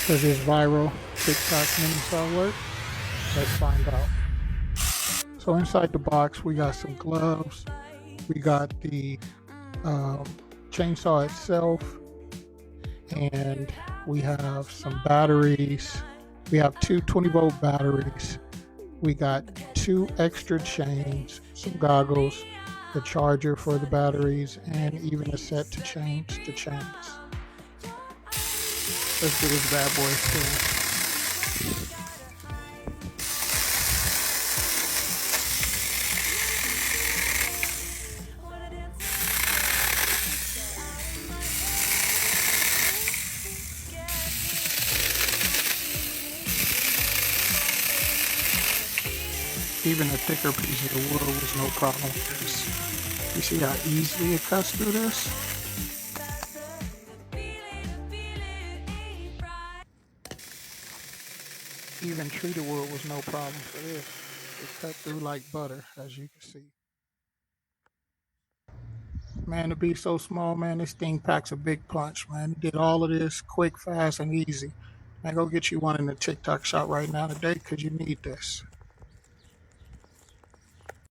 Does this viral TikTok mini saw work? Let's find out. So inside the box, we got some gloves. We got the um, chainsaw itself, and we have some batteries. We have two 20-volt batteries. We got two extra chains, some goggles, the charger for the batteries, and even a set to change the chains. Let's get this bad boy started. Even a thicker piece of the wood was no problem with this. You see how easily it cuts through this? Even treated wood was no problem for this. It cut through like butter, as you can see. Man, to be so small, man, this thing packs a big punch, man. It did all of this quick, fast, and easy. Man, go get you one in the TikTok shop right now today because you need this.